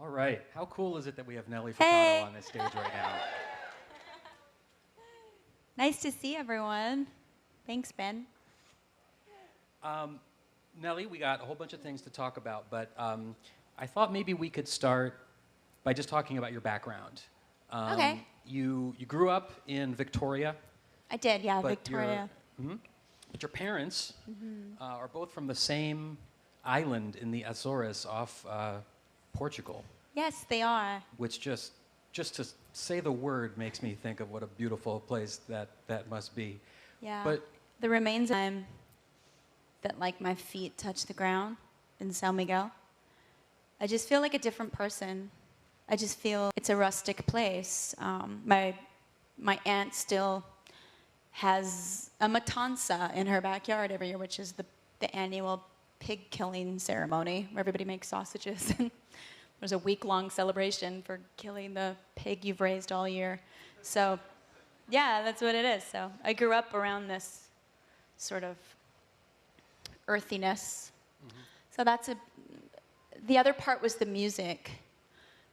All right. How cool is it that we have Nelly Furtado Hey. on this stage right now? Nice to see everyone. Thanks, Ben. Nelly, we got a whole bunch of things to talk about, but I thought maybe we could start by just talking about your background. Okay. You grew up in Victoria. I did, yeah, but Victoria. But your parents are both from the same island in the Azores off Portugal, Yes, they are. which just to say the word makes me think of what a beautiful place that must be. Yeah. But the remains of time that like my feet touch the ground in San Miguel, I just feel like a different person. I just feel it's a rustic place. My aunt still has a matanza in her backyard every year, which is the annual pig killing ceremony where everybody makes sausages. And there's a week-long celebration for killing the pig you've raised all year. So, yeah, that's what it is. So I grew up around this sort of earthiness. So the other part was the music.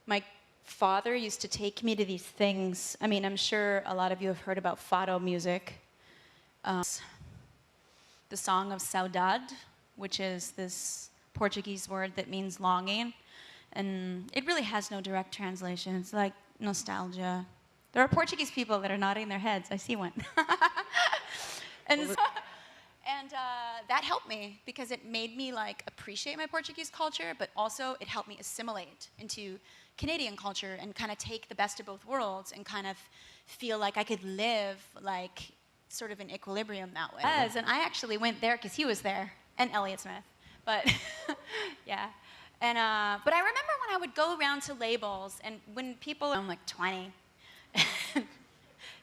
My father used to take me to these things. I mean, I'm sure a lot of you have heard about fado music. The song of saudade, which is this Portuguese word that means longing. And it really has no direct translation. It's like nostalgia. There are Portuguese people that are nodding their heads. I see one. And that helped me because it made me like appreciate my Portuguese culture, but also it helped me assimilate into Canadian culture and kind of take the best of both worlds and kind of feel like I could live like sort of in equilibrium that way. And I actually went there because he was there, and Elliott Smith. But yeah. And but I remember when I would go around to labels, and when people, I'm like 20,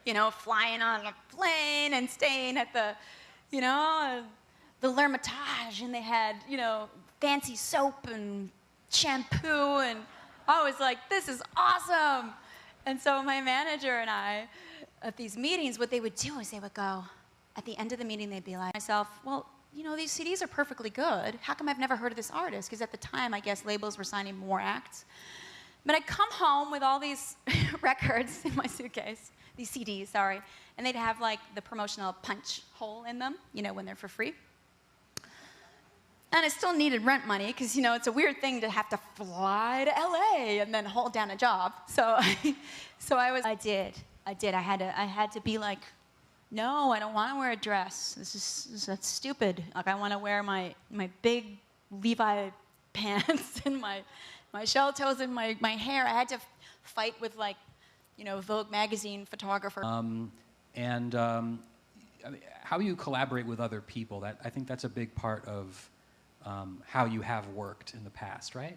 you know, flying on a plane and staying at the, you know, the L'Hermitage, and they had, you know, fancy soap and shampoo, and I was like, this is awesome. And so my manager and I, at these meetings, what they would do is they would go, at the end of the meeting, they'd be like, myself, well, you know, these CDs are perfectly good. How come I've never heard of this artist? Because at the time, I guess labels were signing more acts. But I'd come home with all these records in my suitcase, these CDs, sorry, and they'd have like the promotional punch hole in them, you know, when they're for free. And I still needed rent money because, you know, it's a weird thing to have to fly to LA and then hold down a job. So, I did. I had to be like, no, I don't want to wear a dress. That's stupid. Like, I want to wear my big Levi pants and my shell toes and my hair. I had to fight with, like, you know, Vogue magazine photographer. I mean, how you collaborate with other people, I think that's a big part of how you have worked in the past, right?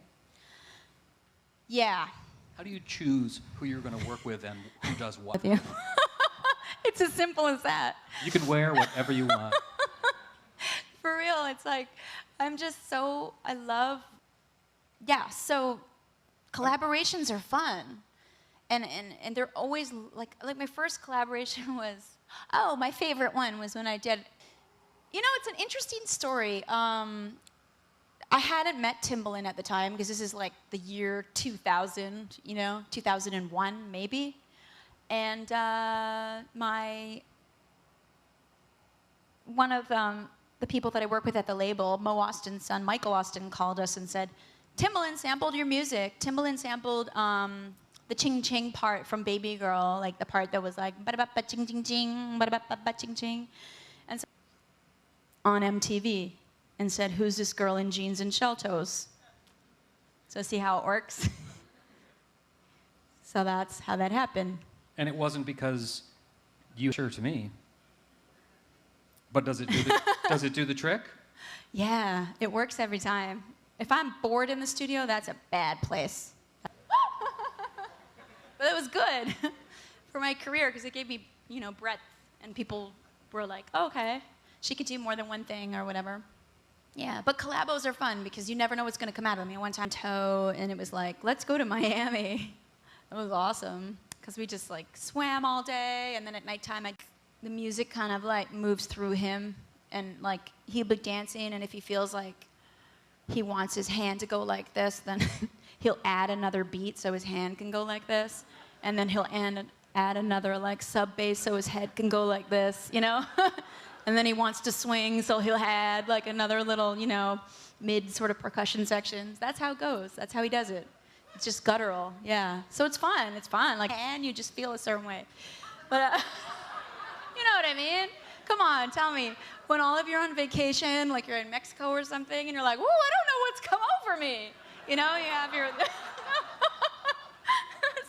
Yeah. How do you choose who you're going to work with and who does what? With you. It's as simple as that. You can wear whatever you want. For real, it's like, so collaborations are fun. And they're always, like my first collaboration was, my favorite one was when I did, you know, it's an interesting story. I hadn't met Timbaland at the time because this is like the year 2000, you know, 2001 maybe. And one of the people that I work with at the label, Mo Austin's son, Michael Austin, called us and said, Timbaland sampled your music. Timbaland sampled the ching ching part from Baby Girl, like the part that was like, ba-da-ba-ba ching ching ching, ba-da-ba-ba ching ching. And so on MTV, and said, who's this girl in jeans and shell toes? So see how it works? So that's how that happened. And it wasn't because you sure to me. But does it do the trick? Yeah, it works every time. If I'm bored in the studio, that's a bad place. But it was good for my career because it gave me, you know, breadth, and people were like, oh, okay, she could do more than one thing or whatever. Yeah, but collabos are fun because you never know what's going to come out of me. One time, and it was like, let's go to Miami. It was awesome because we just like swam all day, and then at nighttime, the music kind of like moves through him, and like he'll be dancing, and if he feels like he wants his hand to go like this, then he'll add another beat so his hand can go like this, and then he'll add another like sub bass so his head can go like this, you know? And then he wants to swing, so he'll add like another little, you know, mid sort of percussion sections. That's how it goes. That's how he does it. It's just guttural, yeah. So it's fun. It's fun. Like, and you just feel a certain way. But you know what I mean? Come on, tell me. When all of you are on vacation, like you're in Mexico or something, and you're like, "Ooh, I don't know what's come over me." You know, you have your. That's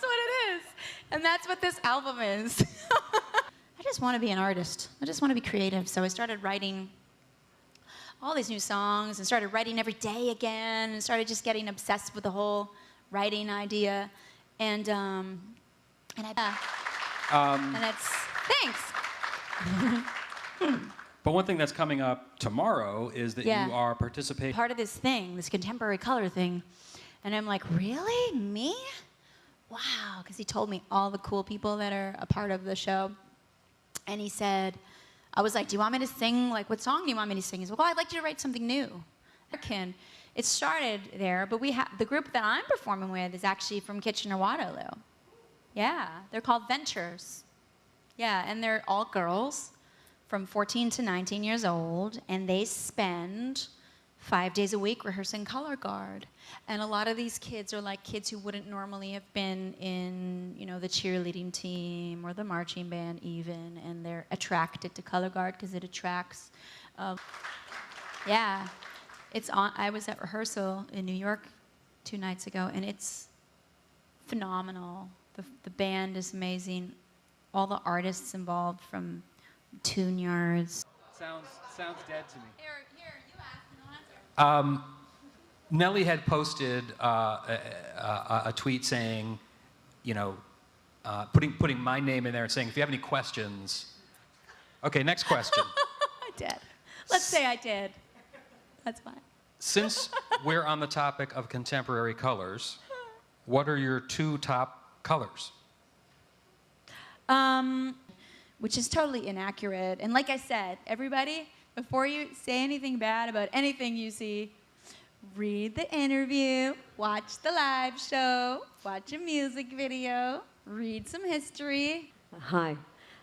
what it is, and that's what this album is. I just want to be an artist. I just want to be creative. So I started writing all these new songs and started writing every day again and started just getting obsessed with the whole writing idea. And it's, thanks. But one thing that's coming up tomorrow is that you are participating. Part of this thing, this contemporary color thing. And I'm like, really? Me? Wow. Because he told me all the cool people that are a part of the show. And he said, I was like, do you want me to sing? Like, what song do you want me to sing? He said, well, I'd like you to write something new. It started there, but the group that I'm performing with is actually from Kitchener-Waterloo. Yeah, they're called Ventures. Yeah, and they're all girls from 14 to 19 years old, and they spend 5 days a week rehearsing color guard. And a lot of these kids are like kids who wouldn't normally have been in, you know, the cheerleading team or the marching band even, and they're attracted to color guard because it attracts. Yeah, it's on. I was at rehearsal in New York 2 nights ago, and it's phenomenal. The band is amazing. All the artists involved from Tune Yards. Sounds dead to me. Here, you ask and I'll answer. Nelly had posted a tweet saying, you know, putting my name in there and saying, if you have any questions. Okay, next question. I did. Let's say I did. That's fine. Since we're on the topic of contemporary colors, what are your 2 top colors? Which is totally inaccurate. And like I said, everybody, before you say anything bad about anything you see, read the interview, watch the live show, watch a music video, read some history. Hi,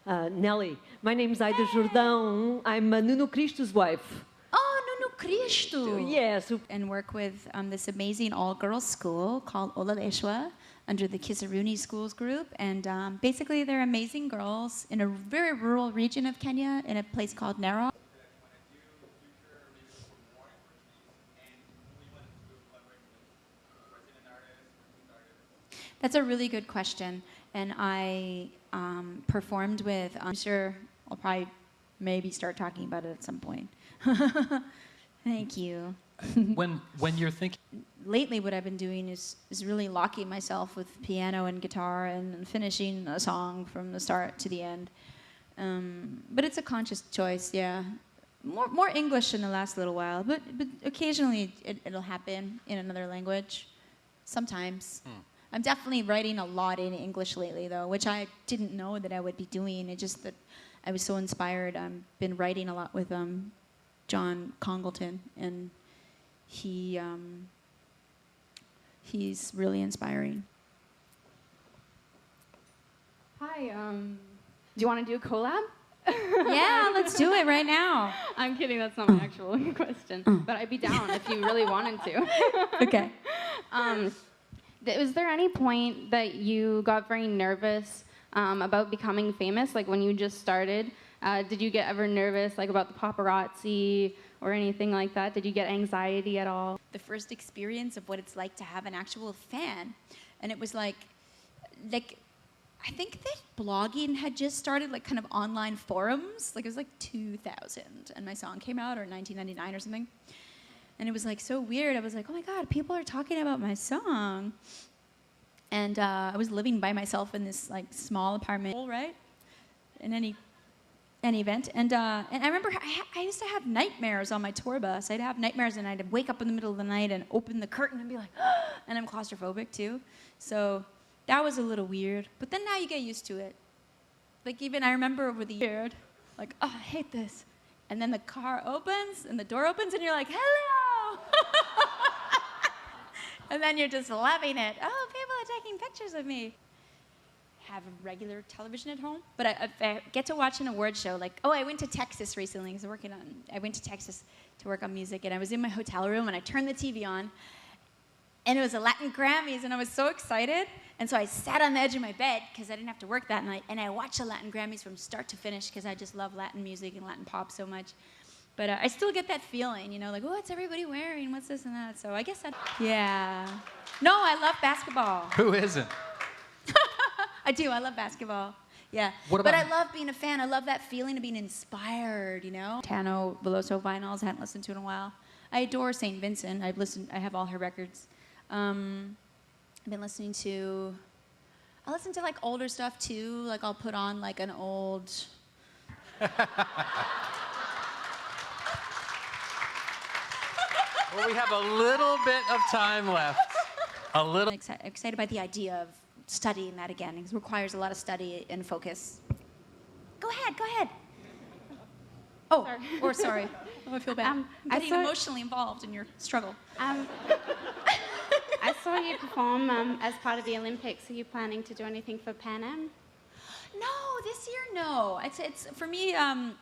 Nelly. My name's Aida Jordão. I'm Nuno Cristo's wife. Oh, Nuno Cristo. Yes. And work with this amazing all-girls school called Olaleshwa under the Kisaruni Schools group. And basically, they're amazing girls in a very rural region of Kenya in a place called Narok. That's a really good question. And I performed with, I'm sure I'll probably maybe start talking about it at some point. Thank you. When you're thinking... Lately, what I've been doing is really locking myself with piano and guitar and finishing a song from the start to the end. But it's a conscious choice, yeah. More English in the last little while, but occasionally it'll happen in another language. Sometimes. I'm definitely writing a lot in English lately, though, which I didn't know that I would be doing. It's just that I was so inspired. I've been writing a lot with John Congleton, and he's really inspiring. Hi, do you want to do a collab? Yeah, let's do it right now. I'm kidding, that's not my actual question, but I'd be down if you really wanted to. Okay. Was there any point that you got very nervous about becoming famous, like when you just started? Did you get ever nervous, like about the paparazzi or anything like that? Did you get anxiety at all? The first experience of what it's like to have an actual fan. And it was like I think that blogging had just started, like kind of online forums. Like it was like 2000 and my song came out, or 1999 or something. And it was like so weird. I was like, oh my God, people are talking about my song. And I was living by myself in this like small apartment, right? In any event. And I remember I used to have nightmares on my tour bus. I'd have nightmares and I'd wake up in the middle of the night and open the curtain and be like, and I'm claustrophobic too. So that was a little weird. But then now you get used to it. Like even I remember over the year, like, oh, I hate this. And then the car opens and the door opens and you're like, hello. And then you're just loving it. Oh, people are taking pictures of me. Have a regular television at home, but I get to watch an award show. Like, oh, I went to Texas recently because I went to Texas to work on music, and I was in my hotel room, and I turned the TV on, and it was a Latin Grammys, and I was so excited. And so I sat on the edge of my bed because I didn't have to work that night, and I watched the Latin Grammys from start to finish because I just love Latin music and Latin pop so much. But I still get that feeling, you know, like, oh, what's everybody wearing? What's this and that? So I guess that, yeah. No, I love basketball. Who isn't? I do. I love basketball. Yeah. What but about- I love being a fan. I love that feeling of being inspired, you know? Tano Veloso vinyls. I hadn't listened to in a while. I adore St. Vincent. I have all her records. I've been listening to... I listen to, like, older stuff, too. Like, I'll put on, like, an old... Well, we have a little bit of time left. A little. Excited by the idea of studying that again. It requires a lot of study and focus. Go ahead, go ahead. Oh, Sorry. or sorry. Oh, I feel bad. I'm I getting saw- emotionally involved in your struggle. I saw you perform as part of the Olympics. Are you planning to do anything for Pan Am? No, this year, no. It's for me, yeah,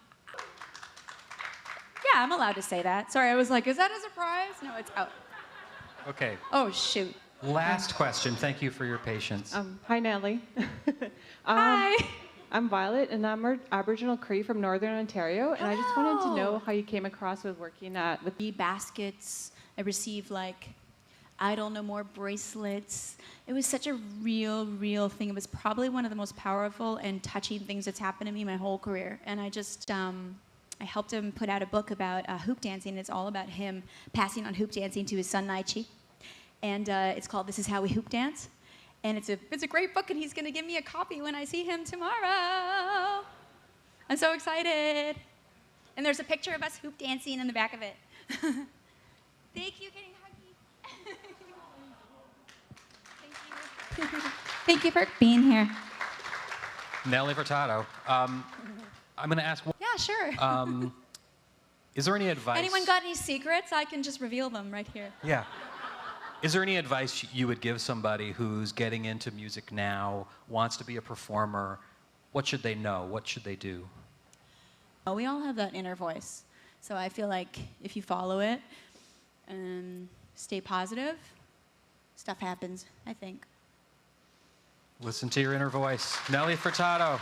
I'm allowed to say that. Sorry, I was like, is that a surprise? No, it's out. Okay. Oh, shoot. Last question. Thank you for your patience. Hi, Nelly. Hi. I'm Violet, and I'm Aboriginal Cree from Northern Ontario, and I just wanted to know how you came across with working with The baskets. I received like Idle No More bracelets. It was such a real thing. It was probably one of the most powerful and touching things that's happened to me my whole career. And I just, I helped him put out a book about hoop dancing. It's all about him passing on hoop dancing to his son, Naichi. And it's called This Is How We Hoop Dance. And it's a great book, and he's going to give me a copy when I see him tomorrow. I'm so excited. And there's a picture of us hoop dancing in the back of it. Thank you, getting huggy. Thank you. Thank you for being here. Nelly Furtado. I'm going to ask. Yeah, sure. Is there any advice? Anyone got any secrets? I can just reveal them right here. Yeah. Is there any advice you would give somebody who's getting into music now, wants to be a performer? What should they know? What should they do? We all have that inner voice. So I feel like if you follow it and stay positive, stuff happens, I think. Listen to your inner voice. Nelly Furtado,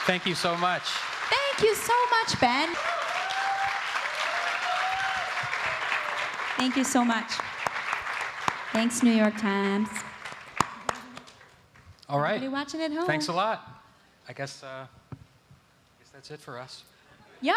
thank you so much. Thank you so much, Ben. Thank you so much. Thanks, New York Times. All right. Everybody watching at home. Thanks a lot. I guess that's it for us. Yeah.